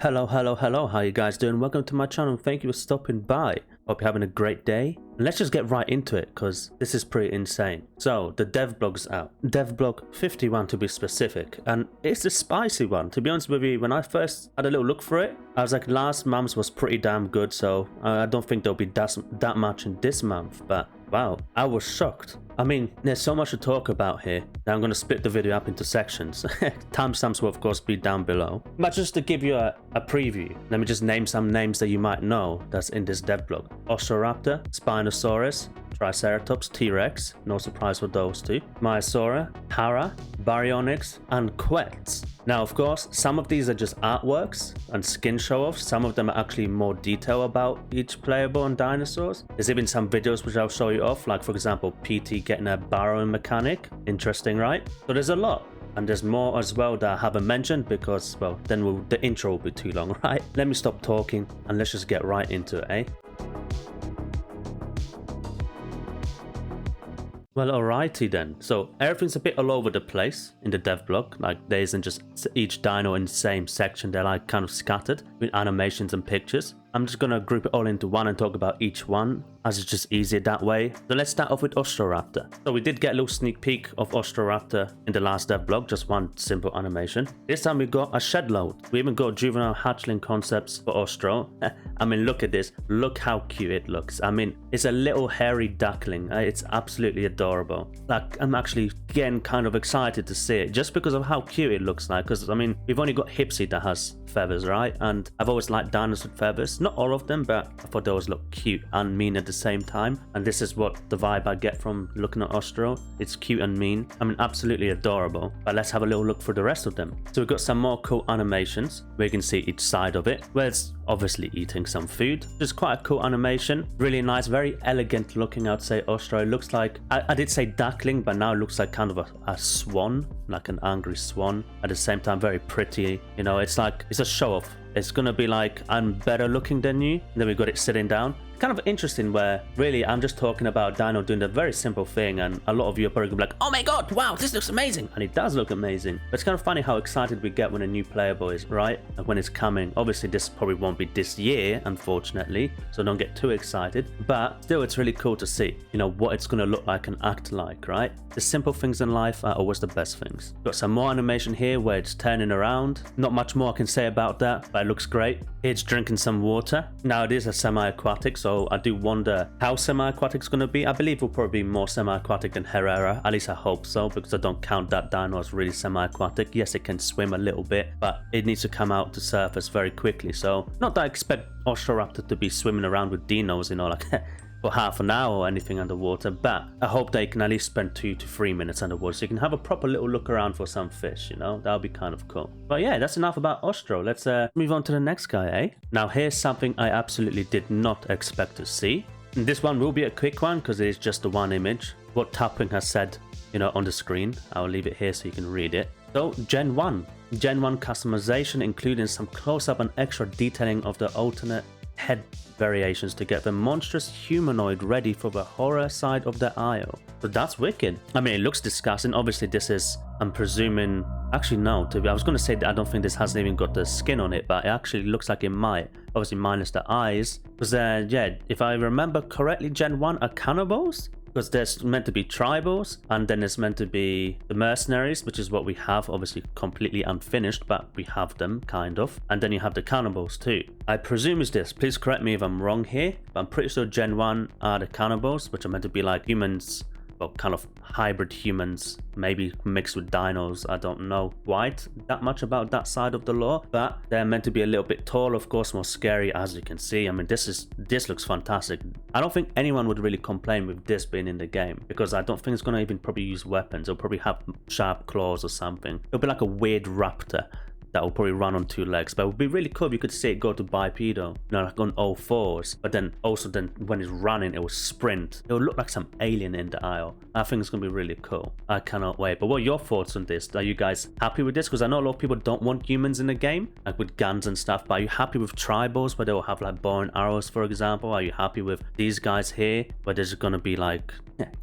Hello, hello, hello, how you guys doing? Welcome to my channel. Thank you for stopping by. Hope you're having a great day. And let's just get right into it because this is pretty insane. So the Devblog's out. Devblog 51 to be specific, and it's a spicy one. To be honest with you, when I first had a little look for it, I was like, last month's was pretty damn good, so I don't think there'll be that much in this month. But wow, I was shocked. I mean, there's so much to talk about here. Now I'm going to split the video up into sections. Timestamps will of course be down below. But just to give you a preview, let me just name some names that you might know that's in this Devblog. Austroraptor, Spinosaurus, Triceratops, T-Rex, no surprise for those two, maiasaura, baryonyx, and quetzalcoatlus. Now of course, some of these are just artworks and skin show-offs. Some of them are actually more detail about each playable and dinosaurs. There's even some videos which I'll show you off, like for example, PT getting a burrowing mechanic. Interesting, right? So there's a lot. And there's more as well that I haven't mentioned because, well, then the intro will be too long, right? Let me stop talking and let's just get right into it, eh? Well, alrighty then. So everything's a bit all over the place in the Devblog. Like there isn't just each dino in the same section. They're like kind of scattered with animations and pictures. I'm just gonna group it all into one and talk about each one, as it's just easier that way. So let's start off with Austroraptor. So we did get a little sneak peek of Austroraptor in the last Devblog, just one simple animation. This time we got a shed load. We even got juvenile hatchling concepts for Austro. I mean, look at this. Look how cute it looks. I mean, it's a little hairy duckling. It's absolutely adorable. Like, I'm actually getting kind of excited to see it just because of how cute it looks like. Because, I mean, we've only got Hipsy that has feathers, right? And I've always liked dinos with feathers. Not all of them, but I thought they always look cute and mean at the same time. And this is what the vibe I get from looking at Austro. It's cute and mean. I mean, absolutely adorable. But let's have a little look for the rest of them. So we've got some more cool animations where you can see each side of it, where it's obviously eating some food. It's quite a cool animation. Really nice, very elegant looking, I'd say, Austro. It looks like, I did say duckling, but now it looks like kind of a swan, like an angry swan. At the same time, very pretty. You know, it's like, it's a show off. It's gonna be like, I'm better looking than you. And then we got it sitting down. Kind of interesting where really I'm just talking about dino doing a very simple thing, and a lot of you are probably gonna be like, oh my god, wow, this looks amazing. And it does look amazing. But it's kind of funny how excited we get when a new playable is, right? And when it's coming. Obviously this probably won't be this year, unfortunately, so don't get too excited, but still it's really cool to see, you know, what it's gonna look like and act like, right? The simple things in life are always the best things. Got some more animation here where it's turning around. Not much more I can say about that, but it looks great. It's drinking some water. Now it is a semi-aquatic, so I do wonder how semi-aquatic it's going to be. I believe it will probably be more semi-aquatic than Herrera. At least I hope so, because I don't count that dino as really semi-aquatic. Yes, it can swim a little bit, but it needs to come out to surface very quickly. So not that I expect Austroraptor to be swimming around with dinos, you know, like for half an hour or anything underwater, but I hope they can at least spend 2 to 3 minutes underwater so you can have a proper little look around for some fish, you know. That would be kind of cool. But yeah, that's enough about Austro. Let's move on to the next guy, eh? Now here's something I absolutely did not expect to see. And this one will be a quick one because it is just the one image. What Tapping has said, you know, on the screen. I'll leave it here so you can read it. So Gen 1 customization, including some close-up and extra detailing of the alternate head variations to get the monstrous humanoid ready for the horror side of the Isle. So that's wicked. I mean, it looks disgusting. Obviously this is, I'm presuming, actually no, I was going to say that I don't think this hasn't even got the skin on it, but it actually looks like it might, obviously minus the eyes, because yeah, if I remember correctly, Gen 1 are cannibals, because there's meant to be tribals, and then there's meant to be the mercenaries, which is what we have, obviously completely unfinished, but we have them, kind of. And then you have the cannibals too. I presume it's this, please correct me if I'm wrong here, but I'm pretty sure Gen 1 are the cannibals, which are meant to be like humans, well, kind of hybrid humans, maybe mixed with dinos. I don't know quite that much about that side of the lore, but they're meant to be a little bit tall, of course, more scary, as you can see. I mean, this looks fantastic. I don't think anyone would really complain with this being in the game, because I don't think it's going to even probably use weapons. It'll probably have sharp claws or something. It'll be like a weird raptor that will probably run on 2 legs, but it would be really cool if you could see it go to bipedal, you know, like on all 4s, but then also when it's running it will sprint. It will look like some alien in the Isle. I think it's gonna be really cool. I cannot wait. But what are your thoughts on this? Are you guys happy with this? Because I know a lot of people don't want humans in the game, like with guns and stuff, but are you happy with tribals where they'll have like bow and arrows, for example? Are you happy with these guys here where there's gonna be like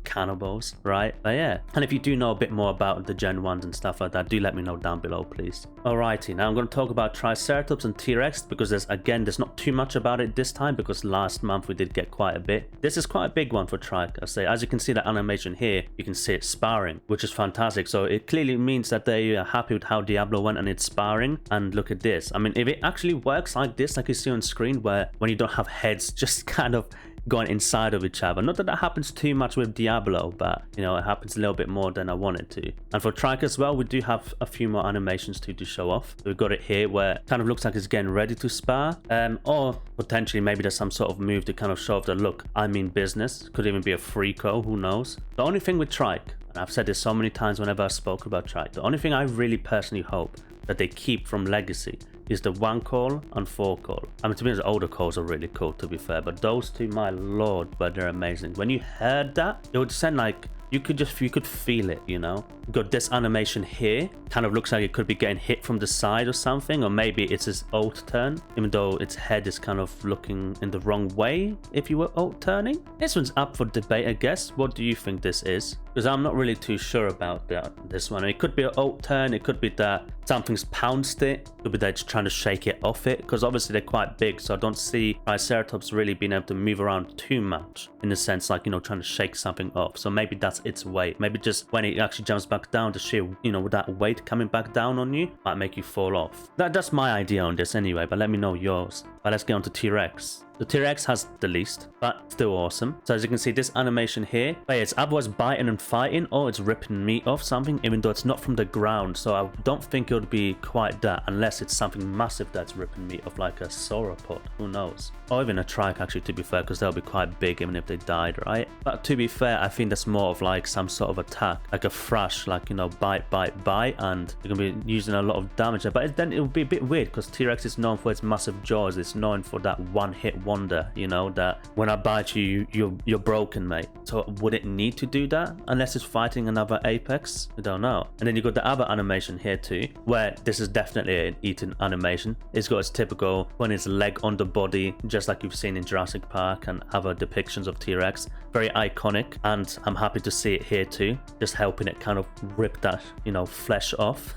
cannibals, right? But yeah, and if you do know a bit more about the Gen 1s and stuff like that, do let me know down below, please. Alright, Alrighty, now I'm going to talk about Triceratops and T-Rex because there's not too much about it this time because last month we did get quite a bit. This is quite a big one for Trike. I say, as you can see that animation here, you can see it sparring, which is fantastic. So it clearly means that they are happy with how Diablo went and it's sparring. And look at this. I mean, if it actually works like this, like you see on screen, where when you don't have heads just kind of going inside of each other. Not that that happens too much with Diablo, but you know, it happens a little bit more than I wanted to. And for Trike as well, we do have a few more animations to show off. So we've got it here where it kind of looks like it's getting ready to spar, or potentially maybe there's some sort of move to kind of show off that, look, I mean business. Could even be a freako, who knows. The only thing with Trike, and I've said this so many times whenever I spoke about Trike, the only thing I really personally hope that they keep from Legacy is the 1 call and 4 call. I mean, to be honest, older calls are really cool, to be fair, but those two, my lord, but they're amazing. When you heard that, it would send like, you could feel it, you know. You've got this animation here, kind of looks like it could be getting hit from the side or something, or maybe it's his ult turn, even though its head is kind of looking in the wrong way if you were ult turning. This one's up for debate, I guess. What do you think this is? Because I'm not really too sure about this one. It could be an ult turn, it could be that something's pounced it, it could be that it's trying to shake it off it, because obviously they're quite big, so I don't see Triceratops really being able to move around too much, in the sense like, you know, trying to shake something off. So maybe that's its weight. Maybe just when it actually jumps back down, the sheer, you know, with that weight coming back down on you, might make you fall off. That's my idea on this anyway, but let me know yours. But let's get on to T-Rex. The T-Rex has the least, but still awesome. So as you can see, this animation here, it's otherwise biting and fighting, or it's ripping meat off something, even though it's not from the ground. So I don't think it would be quite that, unless it's something massive that's ripping meat off, like a sauropod. Who knows? Or even a Trike, actually, to be fair, because they'll be quite big even if they died, right? But to be fair, I think that's more of like some sort of attack, like a thrash, like, you know, bite, bite, bite, and you're going to be using a lot of damage there. But then it would be a bit weird, because T-Rex is known for its massive jaws. It's known for that one-hit wonder, you know, that when I bite you, you're broken, mate. So would it need to do that unless it's fighting another apex? I don't know. And then you got the other animation here too, where this is definitely an eating animation. It's got its typical when its leg on the body, just like you've seen in Jurassic Park and other depictions of T-Rex. Very iconic, and I'm happy to see it here too, just helping it kind of rip that, you know, flesh off.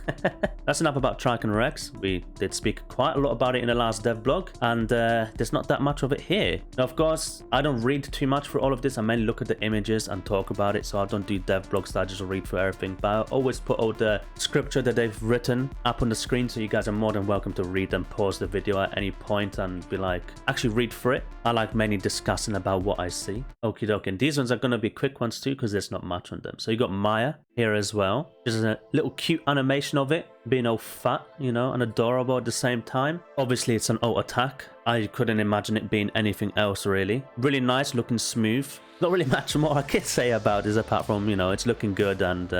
That's enough about Trike and Rex. We did speak quite a lot about it in the last Devblog, and there's not that much of it here. Now, of course, I don't read too much for all of this. I mainly look at the images and talk about it, so I don't do Devblogs that I just read through everything, but I always put all the scripture that they've written up on the screen, so you guys are more than welcome to read and pause the video at any point and be like, actually read through it. I like mainly discussing about what I see. Okie dokie. And these ones are going to be quick ones too, because there's not much on them. So you got Maya here as well. Just a little cute animation of it being all fat, you know, and adorable at the same time. Obviously, it's an ult attack. I couldn't imagine it being anything else, really. Really nice, looking smooth. Not really much more I can say about this apart from, you know, it's looking good. And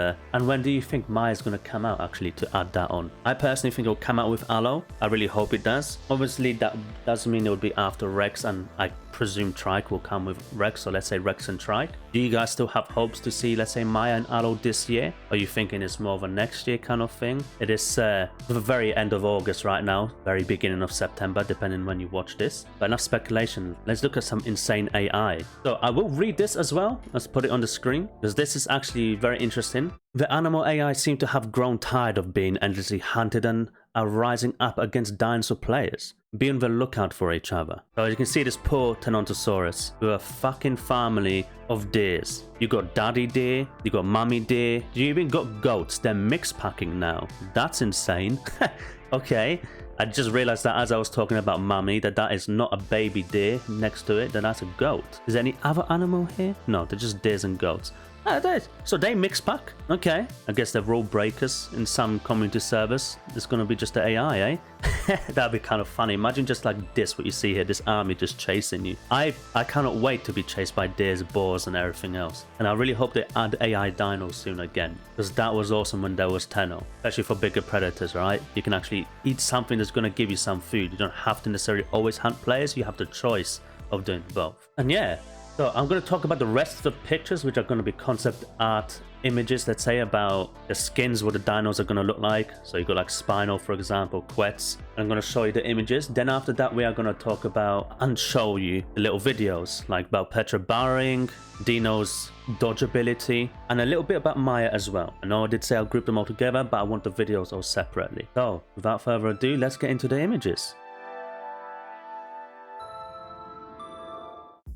when do you think Maya's going to come out, actually, to add that on? I personally think it'll come out with Aloe. I really hope it does. Obviously, that doesn't mean it would be after Rex, and I presume Trike will come with Rex, so let's say Rex and Trike. Do you guys still have hopes to see, let's say, Maya and Aloe this year? Or are you thinking it's more of a next year kind of thing? It is the very end of August right now, very beginning of September, depending when you watch this. But enough speculation. Let's look at some insane AI. So I will read this as well. Let's put it on the screen, because this is actually very interesting. The animal AI seem to have grown tired of being endlessly hunted and are rising up against dinosaur players. Be on the lookout for each other. So as you can see, this poor Tenontosaurus with a fucking family of deers. You got daddy deer, you got mummy deer, you even got goats. They're mixed packing now. That's insane. Okay. I just realized that as I was talking about mummy, that is not a baby deer next to it, that's a goat. Is there any other animal here? No, they're just deers and goats. So they mix pack? Okay. I guess they're rule breakers in some community service. It's gonna be just the AI, eh? That'd be kind of funny. Imagine just like this, what you see here, this army just chasing you. I cannot wait to be chased by deers, boars, and everything else. And I really hope they add AI dinos soon again, because that was awesome when there was Tenno, especially for bigger predators, right? You can actually eat something that's gonna give you some food. You don't have to necessarily always hunt players. You have the choice of doing both. And yeah. So I'm going to talk about the rest of the pictures, which are going to be concept art images, let's say, about the skins, what the dinos are going to look like. So you got like Spinal, for example, Quetz. I'm going to show you the images. Then after that, we are going to talk about and show you the little videos like about Petra burrowing, Dino's dodge ability, and a little bit about Maya as well. I know I did say I'll group them all together, but I want the videos all separately. So without further ado, let's get into the images.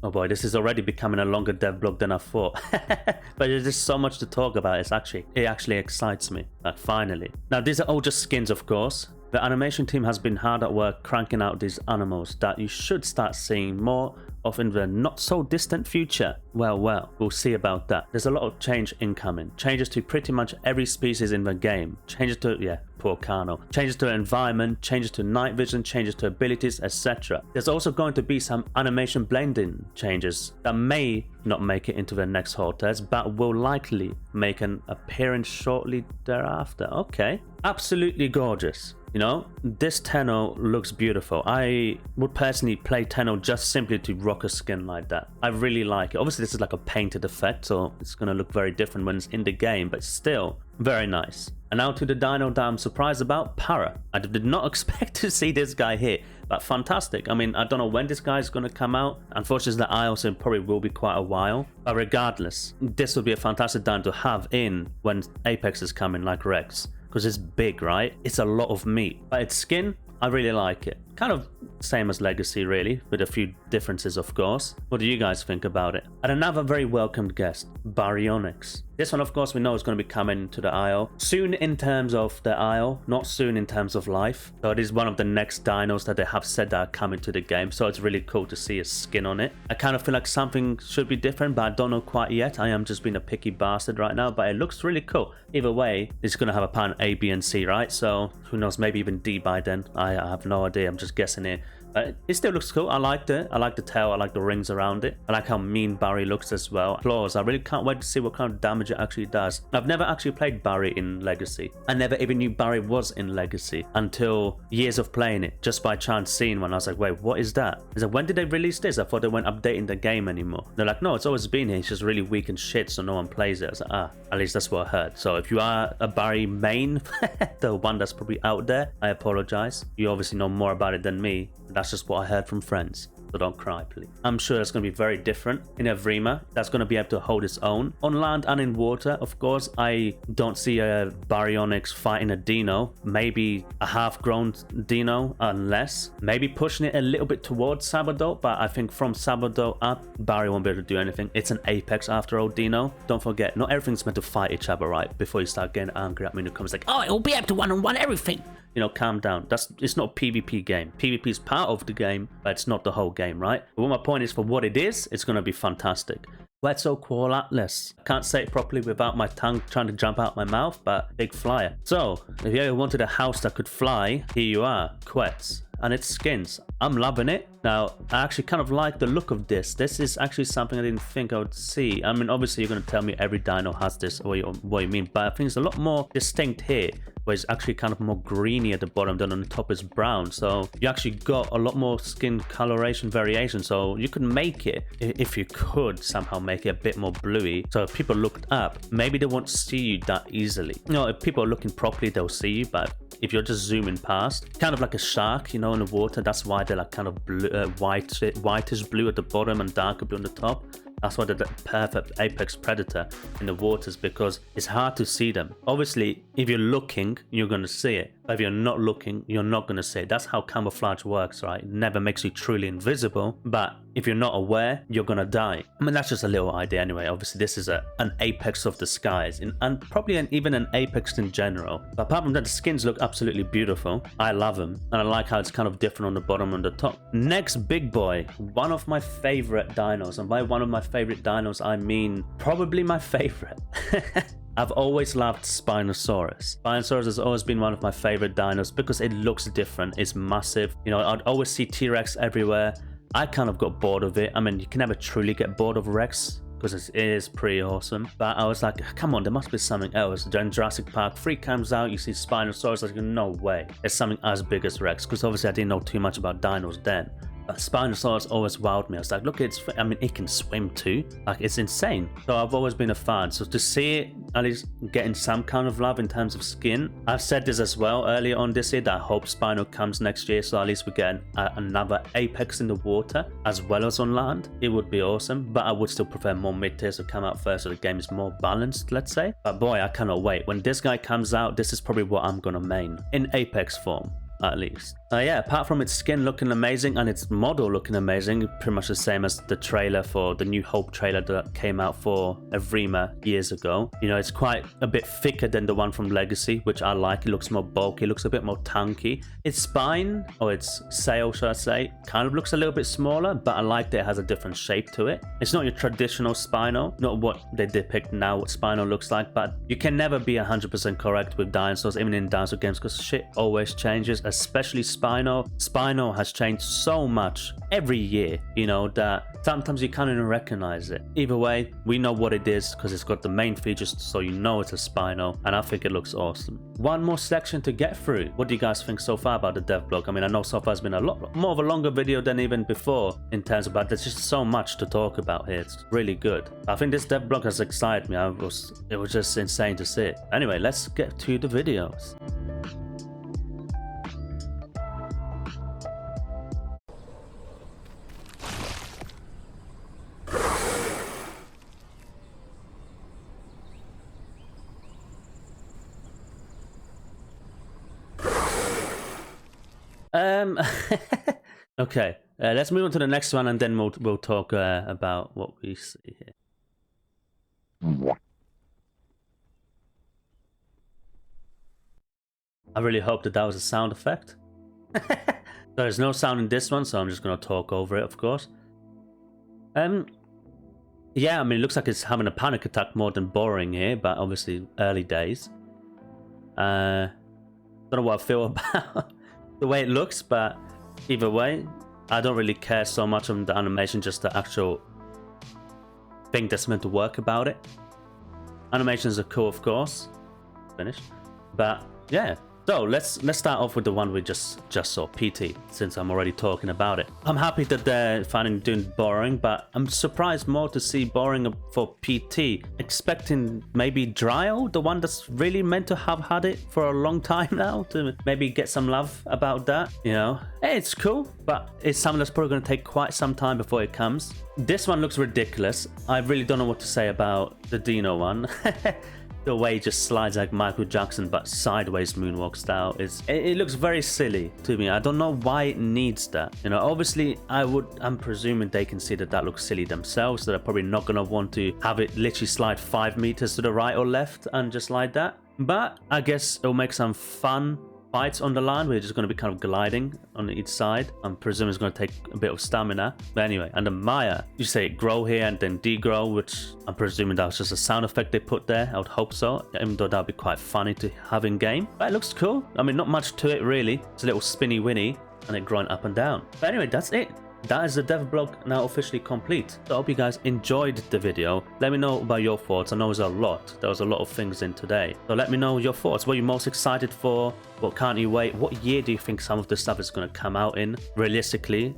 Oh boy, this is already becoming a longer devblog than I thought. But there's just so much to talk about. It actually excites me. Like, finally. Now, these are all just skins, of course. The animation team has been hard at work cranking out these animals that you should start seeing more of in the not so distant future. Well, we'll see about that. There's a lot of change incoming. Changes to pretty much every species in the game. Changes to, yeah, poor Kano. Changes to environment, changes to night vision, changes to abilities, etc. There's also going to be some animation blending changes that may not make it into the next hall test, but will likely make an appearance shortly thereafter. Okay. Absolutely gorgeous. You know, this Tenno looks beautiful. I would personally play Tenno just simply to rock a skin like that. I really like it. Obviously, this is like a painted effect, so it's going to look very different when it's in the game, but still very nice. And now to the dino that I'm surprised about, Para. I did not expect to see this guy here, but fantastic. I mean, I don't know when this guy is going to come out. Unfortunately, the Isle, so it probably will be quite a while. But regardless, this would be a fantastic dino to have in when Apex is coming, like Rex. Because it's big, right? It's a lot of meat. But its skin, I really like it. Kind of same as Legacy, really, with a few differences, of course. What do you guys think about it? And another very welcomed guest, Baryonyx. This one, of course, we know is going to be coming to the Isle. Soon in terms of the Isle, not soon in terms of life. So it is one of the next dinos that they have said that are coming to the game. So it's really cool to see a skin on it. I kind of feel like something should be different, but I don't know quite yet. I am just being a picky bastard right now, but it looks really cool. Either way, it's going to have a pattern A, B, and C, right? So who knows, maybe even D by then. I have no idea. I'm just guessing here. It still looks cool. I liked it. I like the tail. I like the rings around it. I like how mean Barry looks as well. Claws. I really can't wait to see what kind of damage it actually does. I've never actually played Barry in Legacy. I never even knew Barry was in Legacy until years of playing it. Just by chance seeing one. I was like, wait, what is that? I said, when did they release this? I thought they weren't updating the game anymore. They're like, no, it's always been here. It's just really weak and shit, so no one plays it. I was like, at least that's what I heard. So if you are a Barry main, the one that's probably out there, I apologize. You obviously know more about it than me. That's just what I heard from friends. So don't cry, please. I'm sure it's going to be very different in Evrima. That's going to be able to hold its own. On land and in water, of course, I don't see a Baryonyx fighting a dino. Maybe a half-grown dino, unless. Maybe pushing it a little bit towards Sabado, but I think from Sabado up, Barry won't be able to do anything. It's an Apex after all, dino. Don't forget, not everything's meant to fight each other, right? Before you start getting angry at me in the comments like, oh, it'll be able to one-on-one everything. You know, calm down. It's not a PvP game. PvP is part of the game, but it's not the whole game, right? But what my point is, for what it is, it's going to be fantastic. Quetzalcoatlus. I can't say it properly without my tongue trying to jump out my mouth, but big flyer. So, if you ever wanted a house that could fly, here you are, Quetz. And its skins. I'm loving it. Now, I actually kind of like the look of this. This is actually something I didn't think I would see. I mean, obviously, you're going to tell me every dino has this, or what you mean, but I think it's a lot more distinct here, where it's actually kind of more greeny at the bottom than on the top is brown. So you actually got a lot more skin coloration variation. So you could make it, if you could somehow make it a bit more bluey. So if people looked up, maybe they won't see you that easily. You know, if people are looking properly, they'll see you, but if you're just zooming past, kind of like a shark, you know, in the water, that's why they're like kind of blue, whitish blue at the bottom and darker blue on the top. That's why they're the perfect apex predator in the waters, because it's hard to see them. Obviously, if you're looking, you're going to see it. But if you're not looking, you're not going to see it. That's how camouflage works, right? It never makes you truly invisible. But if you're not aware, you're going to die. I mean, that's just a little idea anyway. Obviously, this is an apex of the skies, and probably even an apex in general. But apart from that, the skins look absolutely beautiful. I love them. And I like how it's kind of different on the bottom and the top. Next big boy, one of my favorite dinos. And by one of my favorite dinos, I mean probably my favorite. I've always loved Spinosaurus. Spinosaurus has always been one of my favorite dinos because it looks different. It's massive. You know, I'd always see T-Rex everywhere. I kind of got bored of it. I mean, you can never truly get bored of Rex because it is pretty awesome. But I was like, come on, there must be something else. Then Jurassic Park 3 comes out, you see Spinosaurus. I was like, no way. There's something as big as Rex, because obviously I didn't know too much about dinos then. But Spinosaurus always wowed me. I was like, look, I mean, it can swim too. Like, it's insane. So I've always been a fan. So to see it at least getting some kind of love in terms of skin. I've said this as well earlier on this year that I hope Spino comes next year. So at least we get another apex in the water as well as on land. It would be awesome. But I would still prefer more mid-tiers to come out first so the game is more balanced, let's say. But boy, I cannot wait. When this guy comes out, this is probably what I'm going to main in apex form. At least. Yeah, apart from its skin looking amazing and its model looking amazing, pretty much the same as the trailer for the New Hope trailer that came out for Evrima years ago. You know, it's quite a bit thicker than the one from Legacy, which I like. It looks more bulky, it looks a bit more tanky. Its spine, or its sail, should I say, kind of looks a little bit smaller, but I like that it has a different shape to it. It's not your traditional Spino, not what they depict now, what Spino looks like, but you can never be 100% correct with dinosaurs, even in dinosaur games, because shit always changes, especially Spino. Spino has changed so much every year, you know, that sometimes you can't even recognize it. Either way, we know what it is because it's got the main features, so you know it's a Spino, and I think it looks awesome. One more section to get through. What do you guys think so far about the Devblog? I mean, I know so far it's been a lot more of a longer video than even before in terms of, but there's just so much to talk about here. It's really good. I think this Devblog has excited me. It was just insane to see it. Anyway, let's get to the videos. Okay, let's move on to the next one, and then we'll talk about what we see here. I really hope that was a sound effect. There's no sound in this one, so I'm just gonna talk over it, of course. Yeah, I mean, it looks like it's having a panic attack more than boring here, but obviously early days. Don't know what I feel about the way it looks, but either way, I don't really care so much on the animation, just the actual thing that's meant to work about it. Animations are cool, of course. Finished. But yeah. So let's start off with the one we just saw, PT, since I'm already talking about it. I'm happy that they're finally doing boring, but I'm surprised more to see boring for PT. Expecting maybe Dryle, the one that's really meant to have had it for a long time now, to maybe get some love about that, you know. Hey, it's cool, but it's something that's probably going to take quite some time before it comes. This one looks ridiculous. I really don't know what to say about the Dino one. The way he just slides like Michael Jackson but sideways moonwalk style it looks very silly to me. I don't know why it needs that. You know, obviously I'm presuming they can see that looks silly themselves, so they're probably not gonna want to have it literally slide 5 meters to the right or left and just like that. But I guess it'll make some fun fights on the line where you're just going to be kind of gliding on each side. I'm presuming it's going to take a bit of stamina. But anyway, and the Maya, you say grow here and then degrow, which I'm presuming that was just a sound effect they put there. I would hope so, even though that would be quite funny to have in game. But it looks cool. I mean, not much to it really. It's a little spinny winny and it growing up and down. But anyway, that's it. That is the Devblog now officially complete. So I hope you guys enjoyed the video. Let me know about your thoughts. I know there's a lot. There was a lot of things in today. So let me know your thoughts. What are you most excited for? What can't you wait? What year do you think some of this stuff is going to come out in, realistically?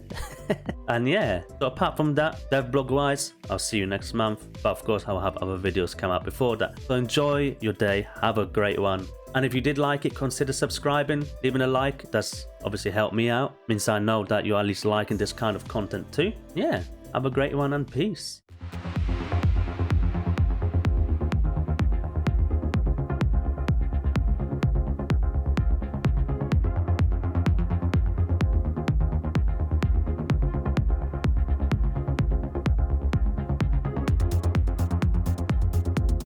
And yeah, so apart from that, Devblog wise, I'll see you next month. But of course, I'll have other videos come out before that. So enjoy your day. Have a great one. And if you did like it, consider subscribing, leaving a like. That's obviously helped me out. Means I know that you're at least liking this kind of content too. Yeah, have a great one and peace.